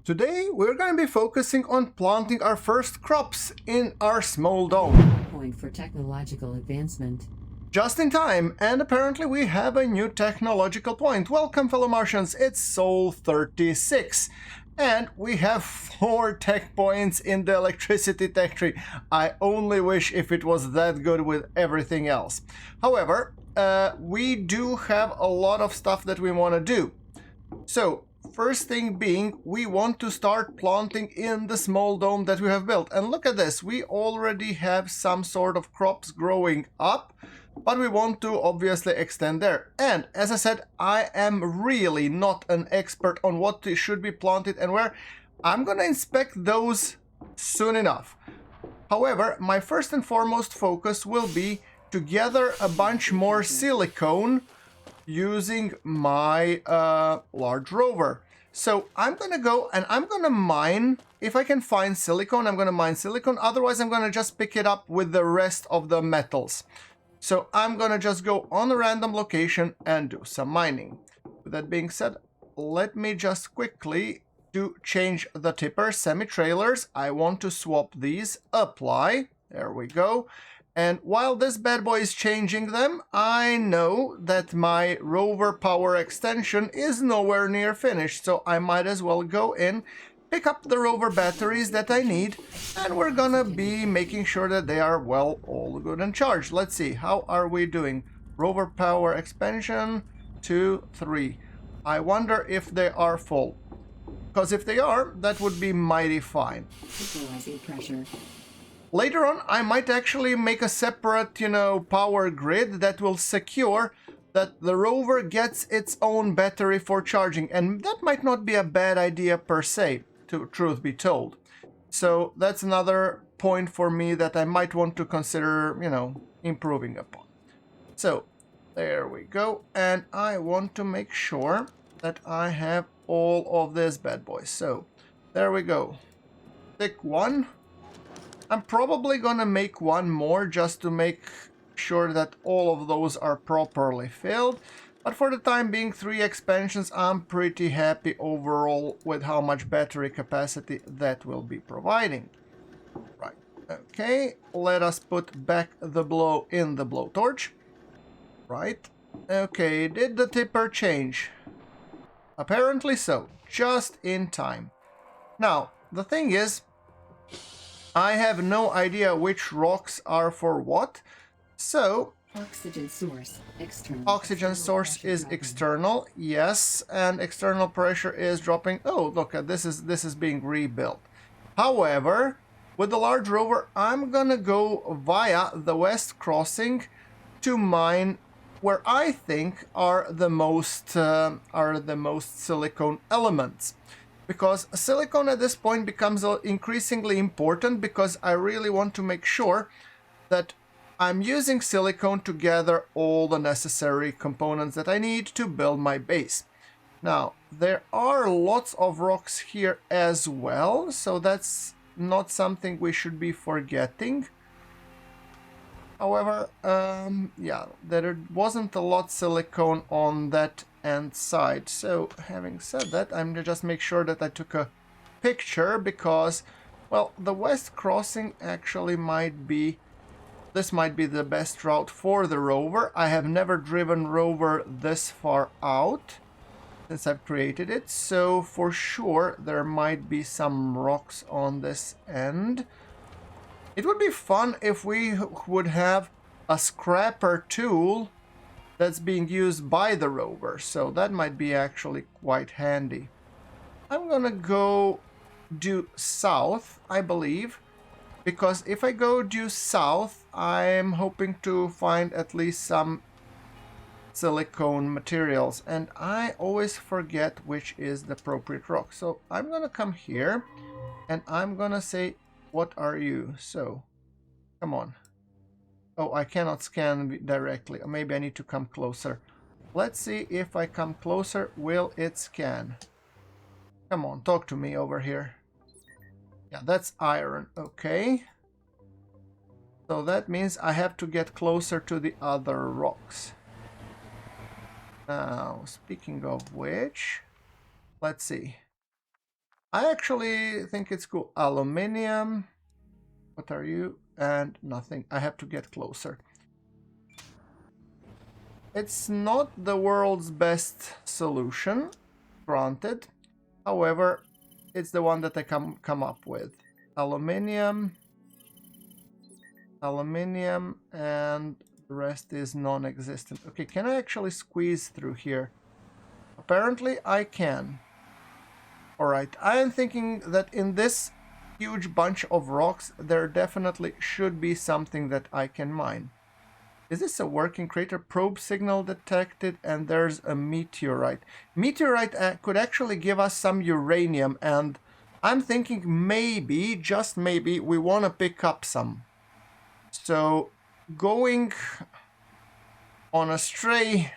Today we're going to be focusing on planting our first crops in our small dome. Point for technological advancement. Just in time, and apparently we have a new technological point. Welcome, fellow Martians, it's Sol 36. And we have 4 tech points in the electricity tech tree. I only wish if it was that good with everything else. However, we do have a lot of stuff that we want to do. So, first thing being, we want to start planting in the small dome that we have built. And look at this, we already have some sort of crops growing up, but we want to obviously extend there. And as I said, I am really not an expert on what should be planted and where. I'm gonna inspect those soon enough. However, my first and foremost focus will be to gather a bunch more silicone using my large rover. So I'm gonna go and I'm gonna mine. If I can find silicone, I'm gonna mine silicone. Otherwise, I'm gonna just pick it up with the rest of the metals. So I'm gonna just go on a random location and do some mining. With that being said, let me just quickly change the tipper semi-trailers. I want to swap these. Apply. There we go. And while this bad boy is changing them, I know that my rover power extension is nowhere near finished, so I might as well go in, pick up the rover batteries that I need, and we're gonna be making sure that they are, well, all good and charged. Let's see, how are we doing? Rover power expansion, 2, 3. I wonder if they are full. Because if they are, that would be mighty fine. Equalizing pressure. Later on, I might actually make a separate, power grid that will secure that the rover gets its own battery for charging. And that might not be a bad idea per se, to truth be told. So that's another point for me that I might want to consider, improving upon. So there we go. And I want to make sure that I have all of this bad boys. So there we go. Pick one. I'm probably gonna make one more just to make sure that all of those are properly filled. But for the time being, 3 expansions, I'm pretty happy overall with how much battery capacity that will be providing. Right, okay, let us put back the blow in the blowtorch. Right, okay, did the tipper change? Apparently so, just in time. Now, the thing is, I have no idea which rocks are for what, so Oxygen source external. Oxygen source is external, yes, and external pressure is dropping. Oh, look, this is being rebuilt. However, with the large rover, I'm gonna go via the west crossing to mine where I think are the most silicone elements. Because silicone at this point becomes increasingly important because I really want to make sure that I'm using silicone to gather all the necessary components that I need to build my base. Now, there are lots of rocks here as well, so that's not something we should be forgetting. However, yeah, there wasn't a lot silicone on that end side. So having said that, I'm gonna just make sure that I took a picture because, well, the west crossing actually this might be the best route for the rover. I have never driven rover this far out since I've created it, so for sure there might be some rocks on this end. It would be fun if we would have a scrapper tool that's being used by the rover, so that might be actually quite handy. I'm gonna go due south, I believe, because if I go due south, I'm hoping to find at least some silicone materials, and I always forget which is the appropriate rock. So I'm gonna come here, and I'm gonna say, what are you? So, come on. Oh, I cannot scan directly. Maybe I need to come closer. Let's see if I come closer, will it scan? Come on, talk to me over here. Yeah, that's iron. Okay. So that means I have to get closer to the other rocks. Now, speaking of which, let's see. I actually think it's cool. Aluminium. What are you? And nothing. I have to get closer. It's not the world's best solution, granted. However, it's the one that I come up with. Aluminium, aluminium, and the rest is non-existent. Okay, can I actually squeeze through here? Apparently I can. Alright, I am thinking that in this huge bunch of rocks, there definitely should be something that I can mine. Is this a working crater? Probe signal detected, and there's a meteorite. Meteorite could actually give us some uranium, and I'm thinking maybe, just maybe, we want to pick up some. So, going on a stray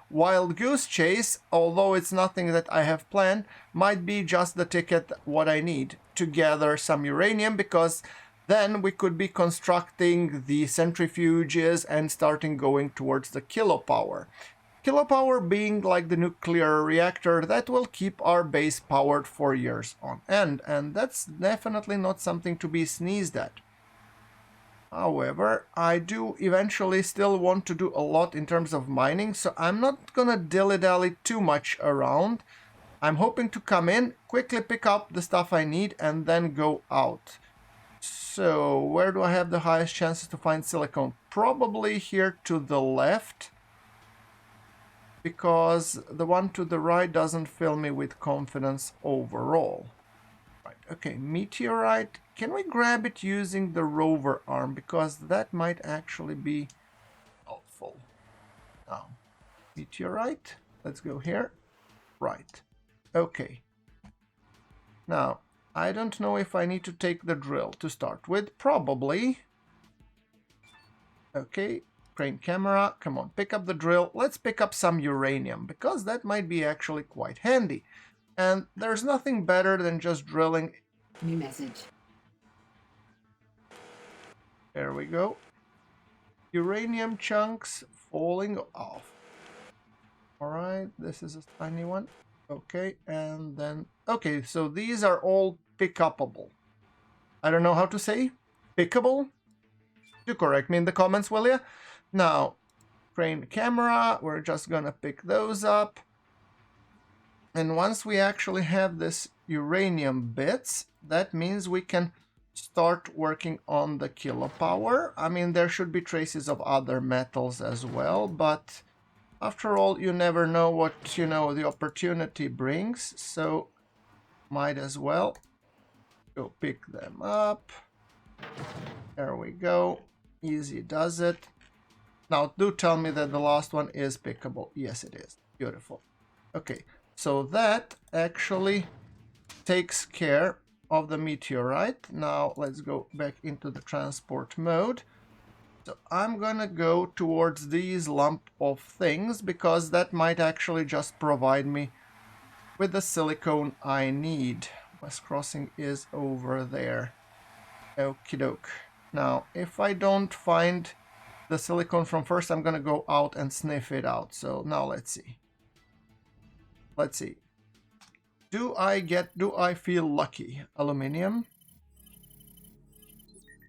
wild goose chase, although it's nothing that I have planned, might be just the ticket what I need to gather some uranium, because then we could be constructing the centrifuges and starting going towards the kilopower. Kilopower being like the nuclear reactor that will keep our base powered for years on end, and that's definitely not something to be sneezed at. However, I do eventually still want to do a lot in terms of mining, so I'm not gonna dilly-dally too much around. I'm hoping to come in, quickly pick up the stuff I need, and then go out. So, where do I have the highest chances to find silicone? Probably here to the left, because the one to the right doesn't fill me with confidence overall. Right, okay, meteorite. Can we grab it using the rover arm? Because that might actually be helpful. Now, meteorite. Let's go here. Right. Okay. Now, I don't know if I need to take the drill to start with. Probably. Okay, crane camera. Come on, pick up the drill. Let's pick up some uranium, because that might be actually quite handy. And there's nothing better than just drilling. New message. There we go. Uranium chunks falling off. Alright, this is a tiny one. Okay, and then... Okay, so these are all pick-upable. I don't know how to say. Pickable? Do correct me in the comments, will ya? Now, crane camera. We're just gonna pick those up. And once we actually have this uranium bits, that means we can start working on the kilopower. I mean, there should be traces of other metals as well, but after all, you never know what, the opportunity brings, so might as well go pick them up. There we go. Easy does it. Now, do tell me that the last one is pickable. Yes, it is. Beautiful. Okay, so that actually takes care of the meteorite. Now let's go back into the transport mode. So I'm gonna go towards these lump of things, because that might actually just provide me with the silicone I need. West Crossing is over there. Okie doke. Now, if I don't find the silicone from first, I'm gonna go out and sniff it out. So now let's see. Let's see. Do I feel lucky? Aluminium.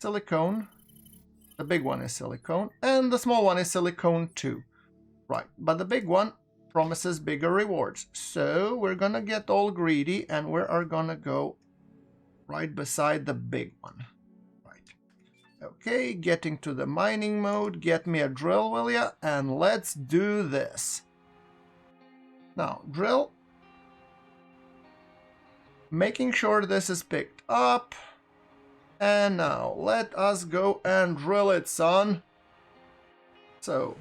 Silicone. The big one is silicone. And the small one is silicone too. Right, but the big one promises bigger rewards. So we're gonna get all greedy, and we are gonna go right beside the big one. Right. Okay, getting to the mining mode. Get me a drill, will ya? And let's do this. Now, drill. Making sure this is picked up. And now, let us go and drill it, son. So,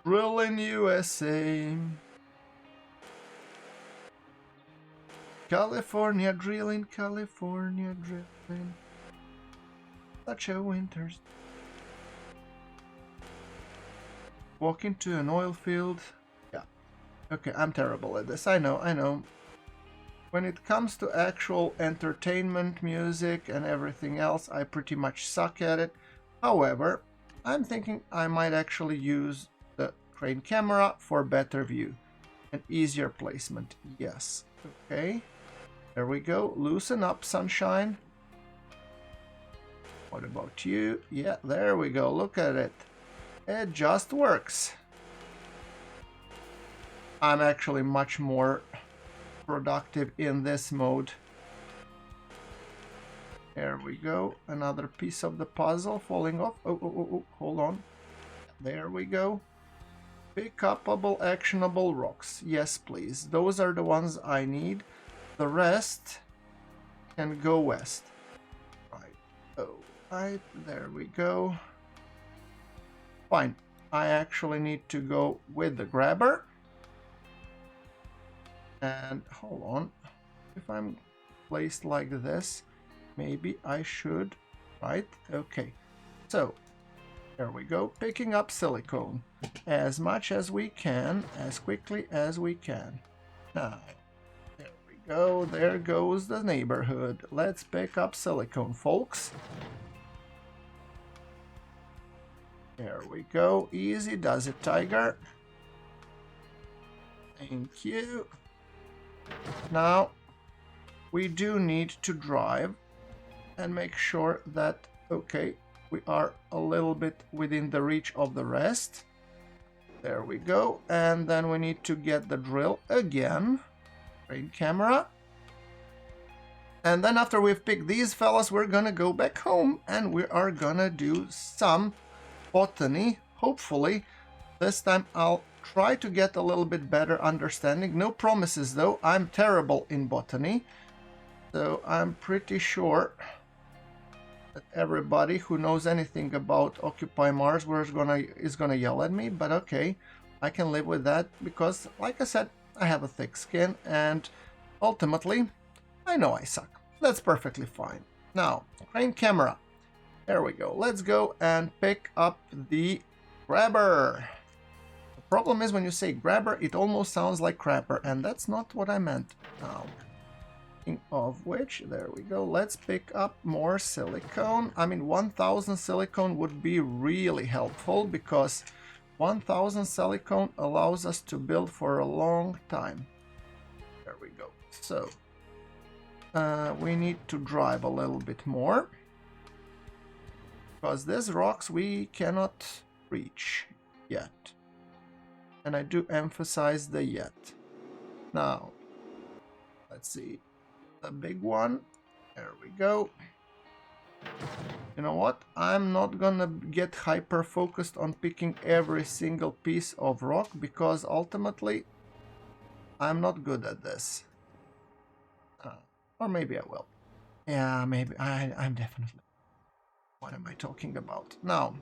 drill in USA. California drilling, California drilling. Such a winter's. Walk into an oil field. Yeah. Okay, I'm terrible at this. I know. When it comes to actual entertainment, music, and everything else, I pretty much suck at it. However, I'm thinking I might actually use the crane camera for better view. and easier placement. Yes. Okay. There we go. Loosen up, sunshine. What about you? Yeah, there we go. Look at it. It just works. I'm actually much more productive in this mode. There we go. Another piece of the puzzle falling off. Oh, hold on. There we go. Pick upable, actionable rocks. Yes, please. Those are the ones I need. The rest can go west. Right. Oh, right. There we go. Fine. I actually need to go with the grabber. And hold on. If I'm placed like this, maybe I should. Right? Okay. So, there we go. Picking up silicone as much as we can, as quickly as we can. Now, there we go. There goes the neighborhood. Let's pick up silicone, folks. There we go. Easy does it, Tiger. Thank you. Now, we do need to drive and make sure that, okay, we are a little bit within the reach of the rest. There we go. And then we need to get the drill again. Great camera. And then after we've picked these fellas, we're gonna go back home and we are gonna do some botany. Hopefully, this time I'll try to get a little bit better understanding. No promises though. I'm terrible in botany. So I'm pretty sure that everybody who knows anything about Occupy Mars is gonna yell at me, but okay, I can live with that because, like I said, I have a thick skin and ultimately, I know I suck. That's perfectly fine. Now, crane camera. There we go. Let's go and pick up the grabber. The problem is when you say grabber, it almost sounds like crapper, and that's not what I meant. Now, of which, there we go, let's pick up more silicone. I mean, 1000 silicone would be really helpful because 1000 silicone allows us to build for a long time. There we go. So we need to drive a little bit more because these rocks we cannot reach yet, and I do emphasize the yet. Now let's see. The big one. There we go. You know what? I'm not gonna get hyper focused on picking every single piece of rock because ultimately I'm not good at this. Or maybe I will. Yeah, maybe. I'm definitely. What am I talking about? Now,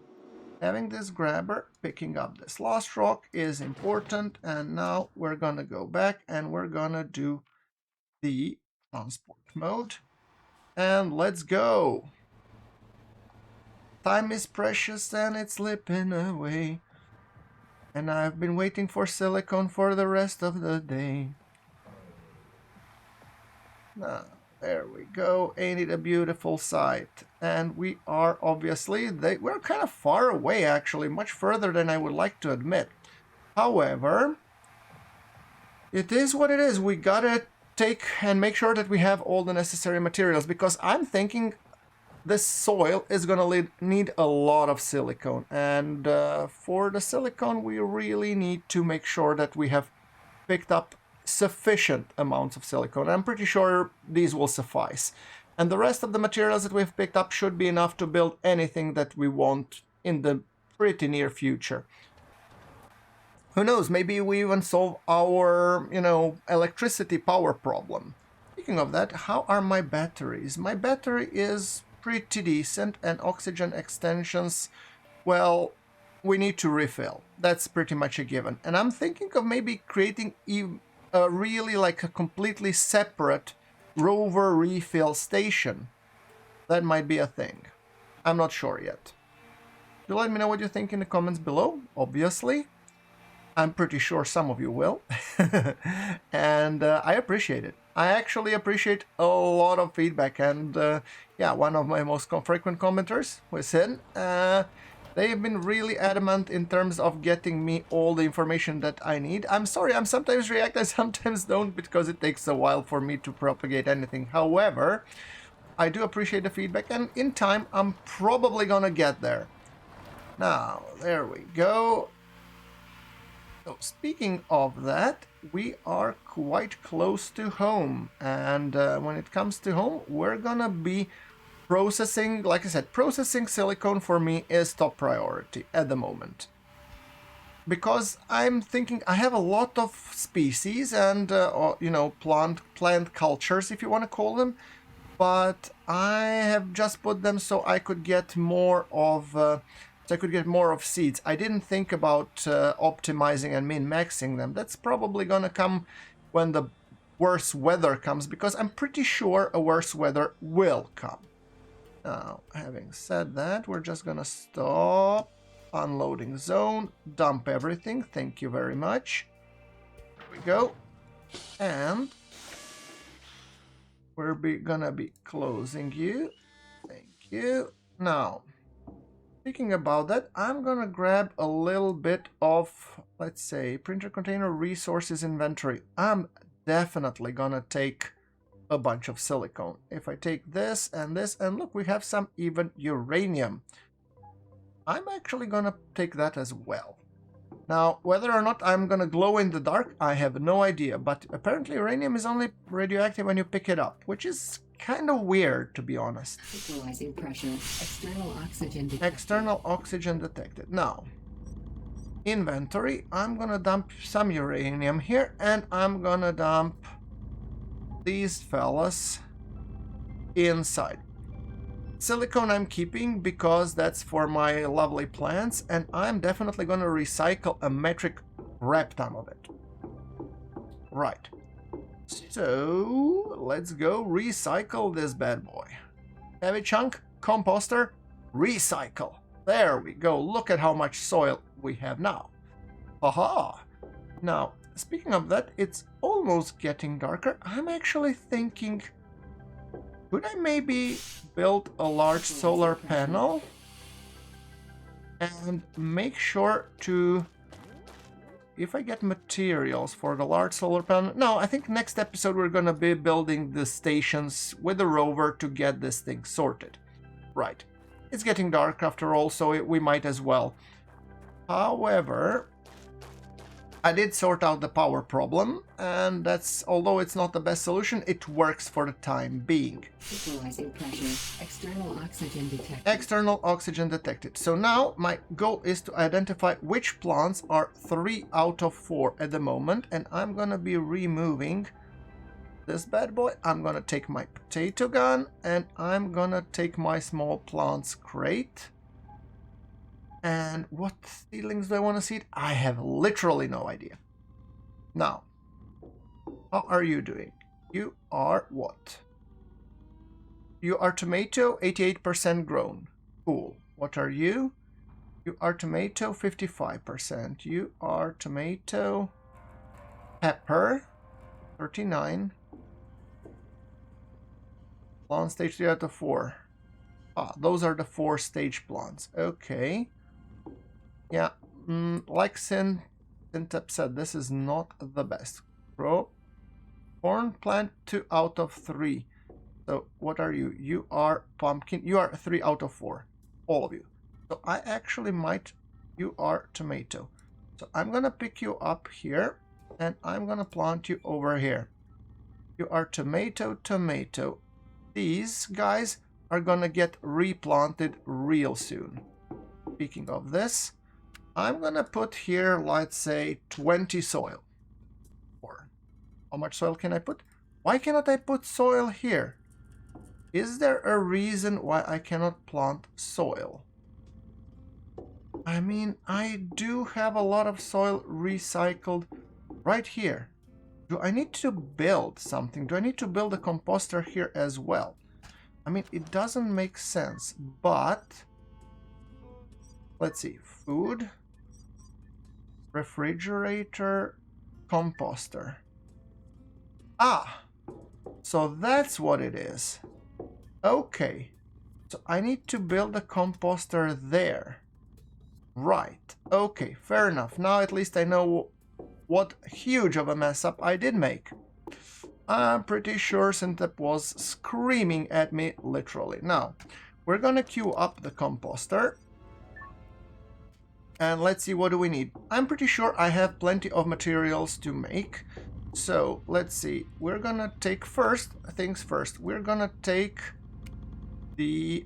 having this grabber, picking up this last rock is important, and now we're gonna go back and we're gonna do the transport mode, and let's go. Time is precious and it's slipping away, and I've been waiting for silicone for the rest of the day. Now, there we go. Ain't it a beautiful sight? And we are obviously, we're kind of far away actually, much further than I would like to admit. However, it is what it is. We gotta take and make sure that we have all the necessary materials because I'm thinking this soil is gonna need a lot of silicone, and for the silicone we really need to make sure that we have picked up sufficient amounts of silicone. I'm pretty sure these will suffice, and the rest of the materials that we've picked up should be enough to build anything that we want in the pretty near future. Who knows, maybe we even solve our, electricity power problem. Speaking of that, how are my batteries? My battery is pretty decent, and oxygen extensions, well, we need to refill. That's pretty much a given. And I'm thinking of maybe creating really like a completely separate Rover refill station. That might be a thing. I'm not sure yet. Do let me know what you think in the comments below, obviously. I'm pretty sure some of you will. And I appreciate it. I actually appreciate a lot of feedback. And yeah, one of my most frequent commenters was in. They have been really adamant in terms of getting me all the information that I need. I'm sorry, I'm sometimes react, I sometimes don't, because it takes a while for me to propagate anything. However, I do appreciate the feedback, and in time, I'm probably gonna get there. Now, there we go. So, speaking of that, we are quite close to home, and when it comes to home, we're gonna be processing, like I said, processing silicone for me is top priority at the moment. Because I'm thinking I have a lot of species and, plant cultures, if you want to call them, but I have just put them so I could get more of seeds. I didn't think about optimizing and min-maxing them. That's probably gonna come when the worse weather comes, because I'm pretty sure a worse weather will come. Now, having said that, we're just gonna stop, unloading zone, dump everything, thank you very much. There we go. And we're gonna be closing you, thank you. Now, speaking about that, I'm gonna grab a little bit of, let's say, printer container resources inventory. I'm definitely gonna take a bunch of silicone. If I take this, and look, we have some even uranium. I'm actually gonna take that as well. Now, whether or not I'm gonna glow in the dark, I have no idea, but apparently uranium is only radioactive when you pick it up, which is kind of weird, to be honest. Equalizing pressure. External oxygen detected. External oxygen detected. Now, inventory, I'm gonna dump some uranium here, and I'm gonna dump these fellas inside. Silicone I'm keeping because that's for my lovely plants, and I'm definitely gonna recycle a metric crap ton of it. Right. So let's go recycle this bad boy. Heavy chunk, composter, recycle. There we go. Look at how much soil we have now. Aha! Now, speaking of that, it's almost getting darker. I'm actually thinking, could I maybe build a large solar panel and make sure to, if I get materials for the large solar panel. No, I think next episode we're gonna be building the stations with the rover to get this thing sorted. Right. It's getting dark after all, so we might as well. However, I did sort out the power problem, and that's, although it's not the best solution, it works for the time being. Equalizing pressure. External oxygen detected. External oxygen detected. So now my goal is to identify which plants are 3 out of 4 at the moment, and I'm gonna be removing this bad boy. I'm gonna take my potato gun, and I'm gonna take my small plants crate. And what seedlings do I want to seed? I have literally no idea. Now, how are you doing? You are what? You are tomato, 88% grown. Cool. What are you? You are tomato, 55%. You are tomato, pepper, 39. Plant stage 3 out of 4. Ah, those are the 4 stage plants. Okay. Yeah, like Syntep said, this is not the best. Corn plant 2 out of 3. So what are you? You are pumpkin. You are 3 out of 4. All of you. So I actually might... You are tomato. So I'm gonna pick you up here, and I'm gonna plant you over here. You are tomato, tomato. These guys are gonna get replanted real soon. Speaking of this, I'm gonna put here, let's say, 20 soil. Or how much soil can I put? Why cannot I put soil here? Is there a reason why I cannot plant soil? I mean, I do have a lot of soil recycled right here. Do I need to build something? Do I need to build a composter here as well? I mean, it doesn't make sense, but let's see. Food, refrigerator, composter. Ah, so that's what it is. Okay, so I need to build a composter there. Right. Okay, fair enough. Now at least I know what huge of a mess up I did make. I'm pretty sure Syntep was screaming at me, literally. Now, we're gonna queue up the composter. And let's see, what do we need? I'm pretty sure I have plenty of materials to make. So, let's see. We're gonna take first, things first. We're gonna take the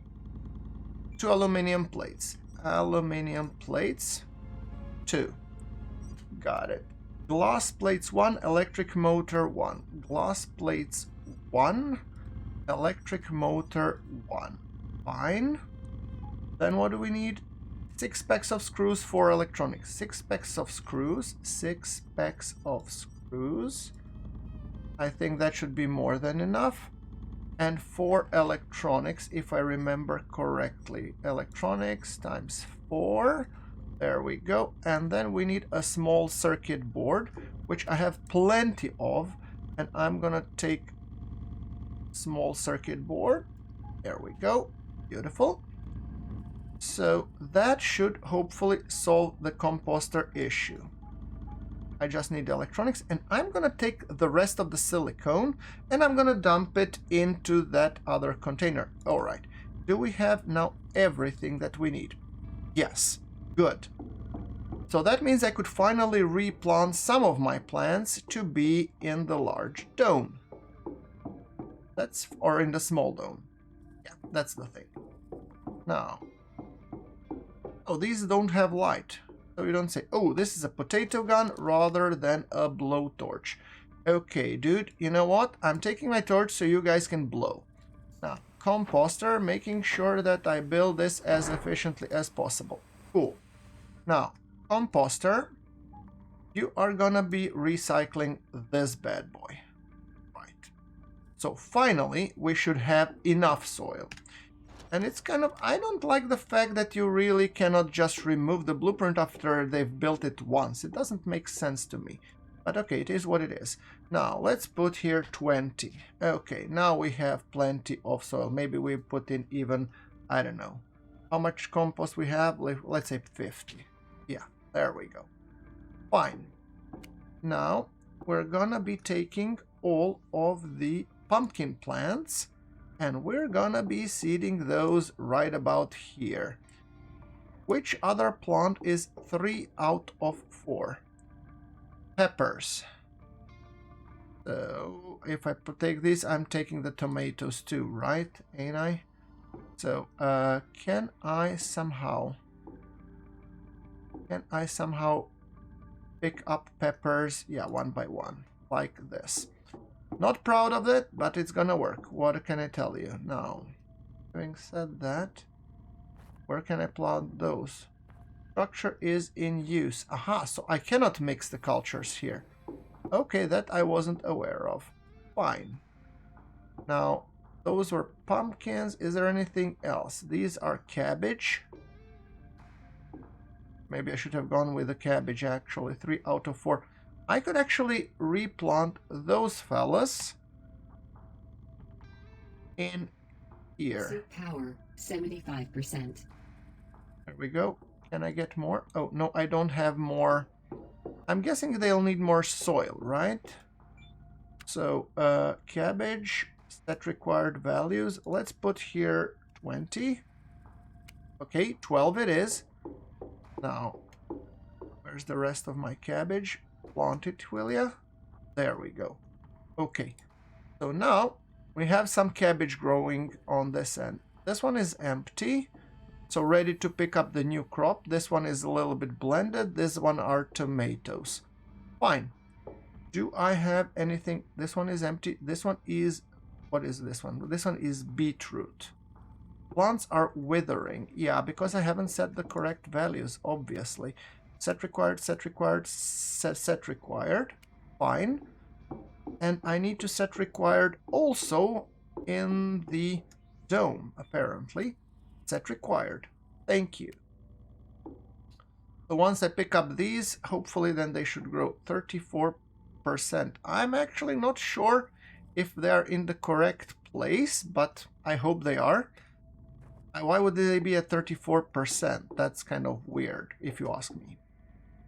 2 aluminum plates. Aluminum plates, 2. Got it. Glass plates 1, electric motor 1. Glass plates 1, electric motor 1. Fine. Then what do we need? 6 packs of screws for electronics. 6 packs of screws. 6 packs of screws. I think that should be more than enough. And 4 electronics, if I remember correctly. Electronics times 4. There we go. And then we need a small circuit board, which I have plenty of. And I'm gonna take small circuit board. There we go. Beautiful. So that should hopefully solve the composter issue. I just need the electronics, and I'm gonna take the rest of the silicone and I'm gonna dump it into that other container. All right. Do we have now everything that we need? Yes. Good. So that means I could finally replant some of my plants to be in the large dome. Or in the small dome. Yeah, that's the thing. Now. Oh, these don't have light. So you don't say, oh, this is a potato gun rather than a blowtorch. Okay, dude, you know what? I'm taking my torch so you guys can blow. Now, composter, making sure that I build this as efficiently as possible. Cool. Now, composter, you are gonna be recycling this bad boy. Right. So finally, we should have enough soil. And it's kind of, I don't like the fact that you really cannot just remove the blueprint after they've built it once. It doesn't make sense to me. But okay, it is what it is. Now, let's put here 20. Okay, now we have plenty of soil. Maybe we put in even, I don't know, how much compost we have? Let's say 50. Yeah, there we go. Fine. Now, we're gonna be taking all of the pumpkin plants and we're gonna be seeding those right about here. Which other plant is 3 out of 4? Peppers. So if I take these, I'm taking the tomatoes too, right? Ain't I? So can I somehow pick up peppers? Yeah, one by one, like this. Not proud of it, but it's gonna work. What can I tell you? Now, having said that, where can I plant those? Structure is in use. Aha, so I cannot mix the cultures here. Okay, that I wasn't aware of. Fine. Now, those were pumpkins. Is there anything else? These are cabbage. Maybe I should have gone with the cabbage, actually. 3 out of 4. I could actually replant those fellas in here. Suit power 75%. There we go. Can I get more? Oh, no, I don't have more. I'm guessing they'll need more soil, right? So, cabbage, set required values. Let's put here 20. Okay, 12 it is. Now, where's the rest of my cabbage? Plant it, will ya? There we go. Okay, so now we have some cabbage growing on this end. This one is empty, so ready to pick up the new crop. This one is a little bit blended. This one are tomatoes. Fine. Do I have anything? This one is empty. This one is, what is this one? This one is beetroot. Plants are withering. Yeah, because I haven't set the correct values, obviously. Set required, set required, set required. Fine. And I need to set required also in the dome, apparently. Set required. Thank you. So once I pick up these, hopefully then they should grow 34%. I'm actually not sure if they're in the correct place, but I hope they are. Why would they be at 34%? That's kind of weird, if you ask me.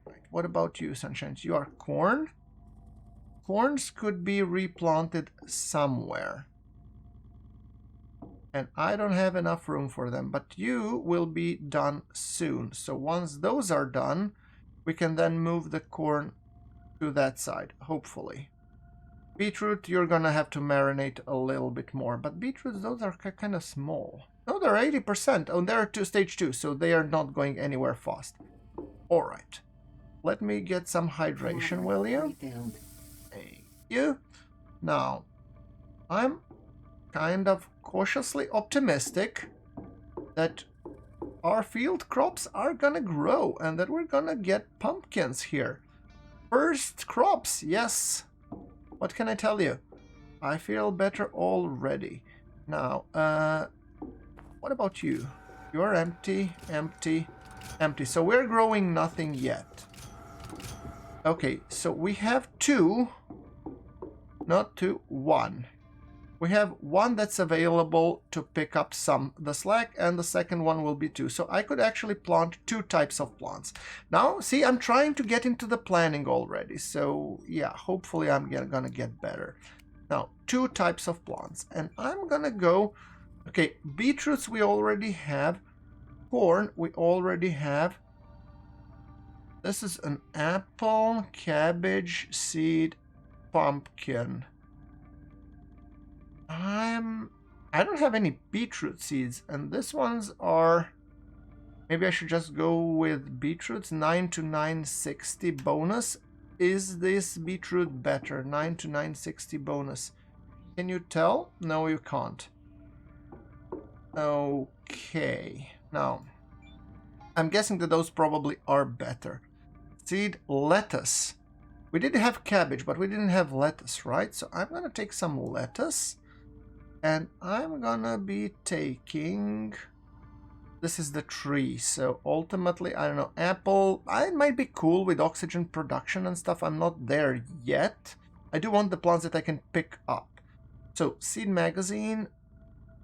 Right. What about you, Sunshine? You are corn? Corns could be replanted somewhere. And I don't have enough room for them, but you will be done soon. So once those are done, we can then move the corn to that side, hopefully. Beetroot, you're gonna have to marinate a little bit more, but beetroots, those are kind of small. No, they're 80%. Oh, they're to stage 2, so they are not going anywhere fast. Alright. Let me get some hydration, will you? Thank you. Now, I'm kind of cautiously optimistic that our field crops are gonna grow and that we're gonna get pumpkins here. First crops, yes. What can I tell you? I feel better already. Now, what about you? You're empty, empty, empty. So we're growing nothing yet. Okay, so we have 2, not 2, 1. We have 1 that's available to pick up the slack, and the second one will be 2. So I could actually plant 2 types of plants. Now, see, I'm trying to get into the planning already. So, yeah, hopefully I'm gonna get better. Now, 2 types of plants. And I'm gonna go... Okay, beetroots we already have. Corn we already have. This is an apple, cabbage, seed, pumpkin. I don't have any beetroot seeds, and this ones are... Maybe I should just go with beetroots. 9 to 960 bonus. Is this beetroot better? 9 to 960 bonus. Can you tell? No, you can't. Okay. Now, I'm guessing that those probably are better. Seed lettuce. We did have cabbage, but we didn't have lettuce, right? So I'm gonna take some lettuce. And I'm gonna be taking... This is the tree, so ultimately, I don't know, apple... It might be cool with oxygen production and stuff. I'm not there yet. I do want the plants that I can pick up. So, seed magazine,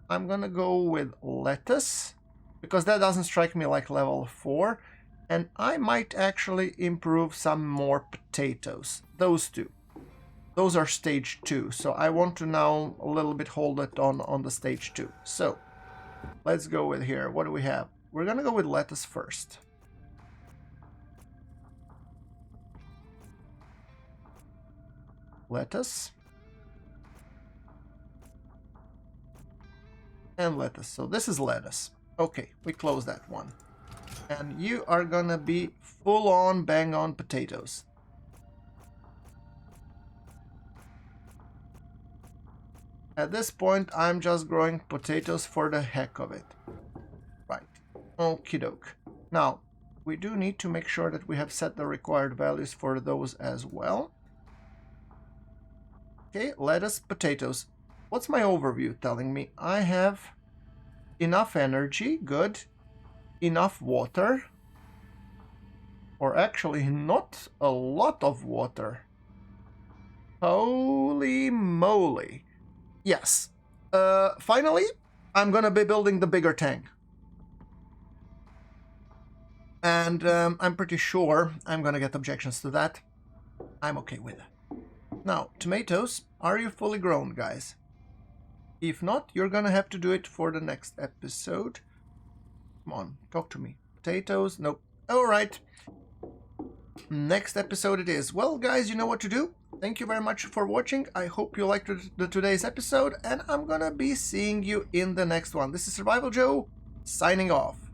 I'm gonna go with lettuce, because that doesn't strike me like level 4. And I might actually improve some more potatoes. Those 2. Those are stage 2, so I want to now a little bit hold it on the stage 2. So, let's go with here. What do we have? We're gonna go with lettuce first. Lettuce. And lettuce. So this is lettuce. Okay, we close that one. And you are gonna be full on, bang on potatoes. At this point, I'm just growing potatoes for the heck of it. Right. Okie doke. Now, we do need to make sure that we have set the required values for those as well. Okay, lettuce, potatoes. What's my overview telling me? I have enough energy, good. Enough water. Or actually, not a lot of water. Holy moly. Yes. Finally, I'm gonna be building the bigger tank. And I'm pretty sure I'm gonna get objections to that. I'm okay with it. Now, tomatoes, are you fully grown, guys? If not, you're gonna have to do it for the next episode. Come on, talk to me. Potatoes, nope. Alright. Next episode it is. Well, guys, you know what to do. Thank you very much for watching. I hope you liked today's episode, and I'm gonna be seeing you in the next one. This is Survival Joe, signing off.